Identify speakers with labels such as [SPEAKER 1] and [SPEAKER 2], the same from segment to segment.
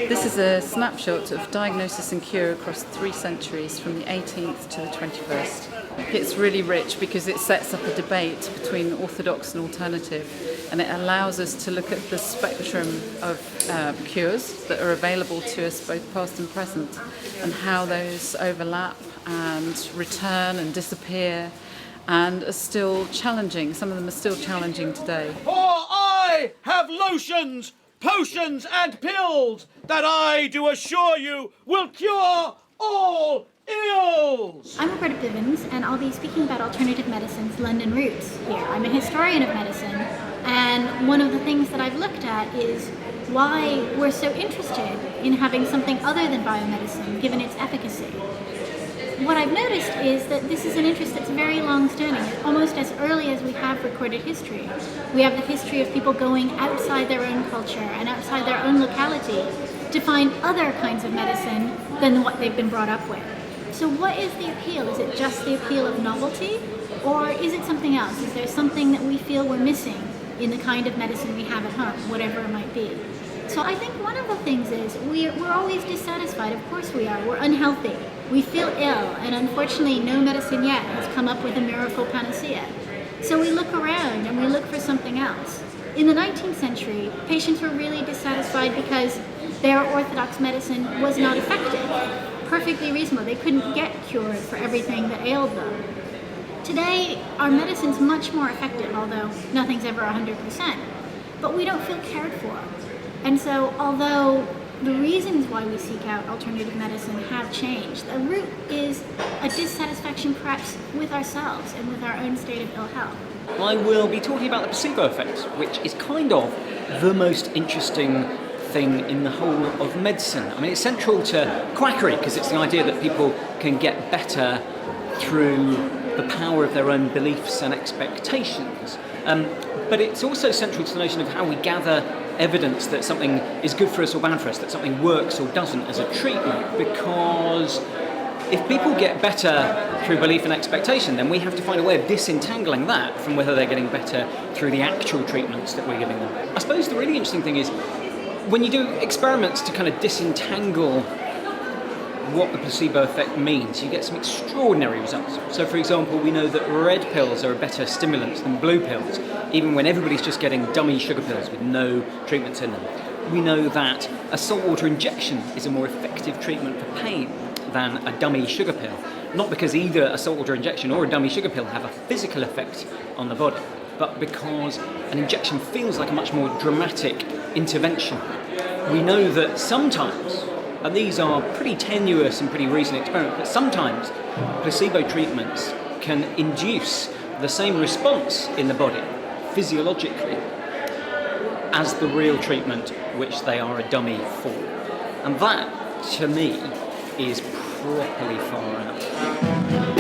[SPEAKER 1] This is a snapshot of diagnosis and cure across 3 centuries from the 18th to the 21st. It's really rich because it sets up a debate between orthodox and alternative, and it allows us to look at the spectrum of cures that are available to us, both past and present, and how those overlap and return and disappear and are still challenging. Some of them are still challenging today.
[SPEAKER 2] For I have lotions, potions and pills that I do assure you will cure all ills.
[SPEAKER 3] I'm Roberta Bivins, and I'll be speaking about alternative medicine's London roots here. I'm a historian of medicine, and one of the things that I've looked at is why we're so interested in having something other than biomedicine, given its efficacy. What I've noticed is that this is an interest that's very long-standing, almost as early as we have recorded history. We have the history of people going outside their own culture and outside their own locality to find other kinds of medicine than what they've been brought up with. So what is the appeal? Is it just the appeal of novelty? Or is it something else? Is there something that we feel we're missing in the kind of medicine we have at home, whatever it might be? So I think one of the things is we're always dissatisfied. Of course we are. We're unhealthy. We feel ill, and unfortunately no medicine yet has come up with a miracle panacea. So we look around and we look for something else. In the 19th century, patients were really dissatisfied because their orthodox medicine was not effective. Perfectly reasonable. They couldn't get cured for everything that ailed them. Today, our medicine's much more effective, although nothing's ever 100%. But we don't feel cared for. And so, although the reasons why we seek out alternative medicine have changed, the root is a dissatisfaction perhaps with ourselves and with our own state of ill health.
[SPEAKER 4] I will be talking about the placebo effect, which is kind of the most interesting thing in the whole of medicine. I mean, it's central to quackery because it's the idea that people can get better through the power of their own beliefs and expectations. But it's also central to the notion of how we gather evidence that something is good for us or bad for us, that something works or doesn't as a treatment, because if people get better through belief and expectation, then we have to find a way of disentangling that from whether they're getting better through the actual treatments that we're giving them. I suppose the really interesting thing is when you do experiments to kind of disentangle what the placebo effect means, you get some extraordinary results. So, for example, we know that red pills are a better stimulant than blue pills, even when everybody's just getting dummy sugar pills with no treatments in them. We know that a saltwater injection is a more effective treatment for pain than a dummy sugar pill, not because either a saltwater injection or a dummy sugar pill have a physical effect on the body, but because an injection feels like a much more dramatic intervention. We know that sometimes, and these are pretty tenuous and pretty recent experiments, but sometimes placebo treatments can induce the same response in the body, physiologically, as the real treatment which they are a dummy for. And that, to me, is properly far out.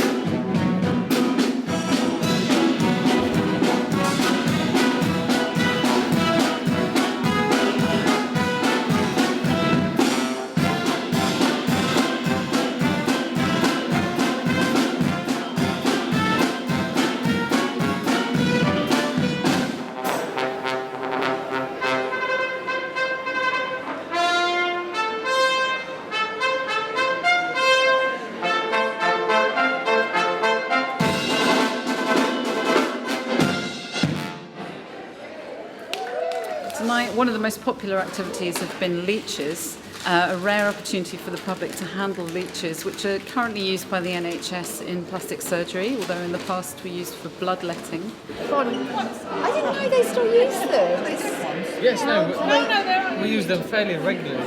[SPEAKER 1] Tonight, one of the most popular activities have been leeches, a rare opportunity for the public to handle leeches, which are currently used by the NHS in plastic surgery, although in the past were used for bloodletting.
[SPEAKER 5] I didn't know they still use them.
[SPEAKER 6] Yes, we use them fairly regularly,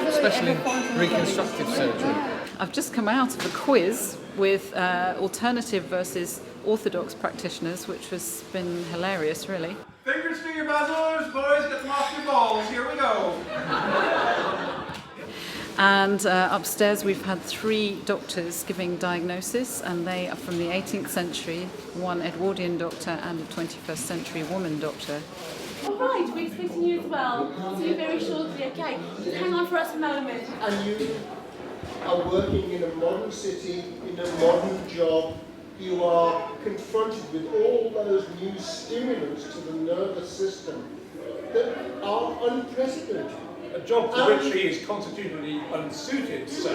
[SPEAKER 6] especially in reconstructive surgery.
[SPEAKER 1] I've just come out of a quiz with alternative versus orthodox practitioners, which has been hilarious, really.
[SPEAKER 2] Fingers to your buzzers, boys, get them off your balls. Here we go.
[SPEAKER 1] And upstairs we've had 3 doctors giving diagnosis, and they are from the 18th century, one Edwardian doctor and a 21st century woman doctor.
[SPEAKER 7] All right, we're expecting you as well. See you very shortly, okay? Just hang on for us a moment.
[SPEAKER 8] And you are working in a modern city, in a modern job. You are confronted with all those new stimulants to the nervous system that are unprecedented.
[SPEAKER 9] A job for which he is constitutionally unsuited, sir.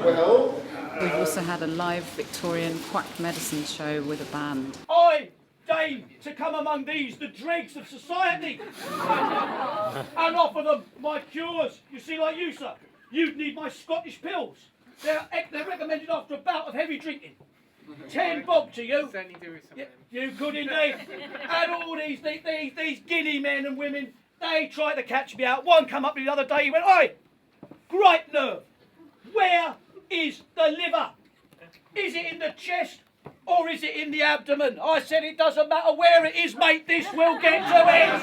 [SPEAKER 8] Well,
[SPEAKER 1] We've also had a live Victorian quack medicine show with a band.
[SPEAKER 2] I deign to come among these, the dregs of society, and offer them my cures. You see, like you, sir, you'd need my Scottish pills. They're recommended after a bout of heavy drinking. 10 bob to you. You could indeed. And all these giddy men and women, they try to catch me out. One come up the other day, he went, "Oi, great nerve, where is the liver? Is it in the chest or is it in the abdomen?" I said, "It doesn't matter where it is, mate, this will get to it."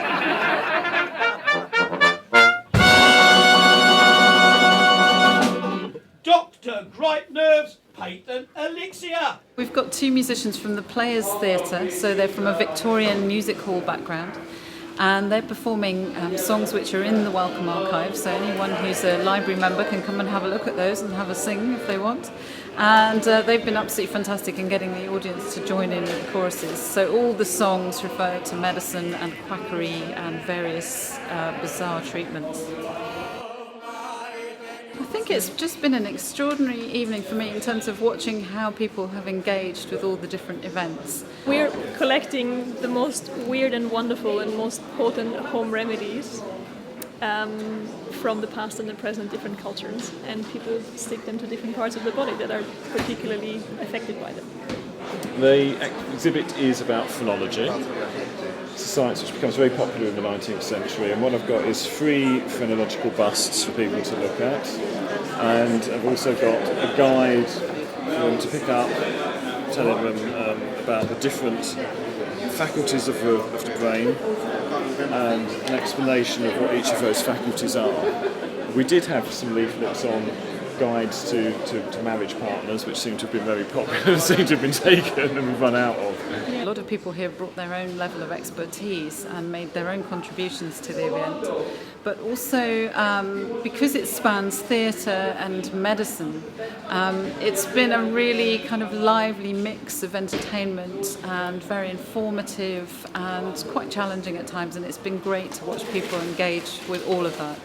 [SPEAKER 2] Dr. Great Nerves Patent Elixir.
[SPEAKER 1] We've got 2 musicians from the Players Theatre, so they're from a Victorian music hall background, and they're performing songs which are in the Wellcome archive, so anyone who's a library member can come and have a look at those and have a sing if they want. And they've been absolutely fantastic in getting the audience to join in with the choruses. So all the songs refer to medicine and quackery and various bizarre treatments. I think it's just been an extraordinary evening for me in terms of watching how people have engaged with all the different events.
[SPEAKER 10] We're collecting the most weird and wonderful and most potent home remedies from the past and the present, different cultures, and people stick them to different parts of the body that are particularly affected by them.
[SPEAKER 11] The exhibit is about phrenology. It's a science which becomes very popular in the 19th century, and what I've got is free phrenological busts for people to look at, and I've also got a guide for them to pick up, telling them about the different faculties of the brain and an explanation of what each of those faculties are. We did have some leaflets on guides to marriage partners, which seem to have been very popular and seem to have been taken and we've run out of.
[SPEAKER 1] A lot of people here brought their own level of expertise and made their own contributions to the event. But also, because it spans theatre and medicine, it's been a really kind of lively mix of entertainment and very informative and quite challenging at times, and it's been great to watch people engage with all of that.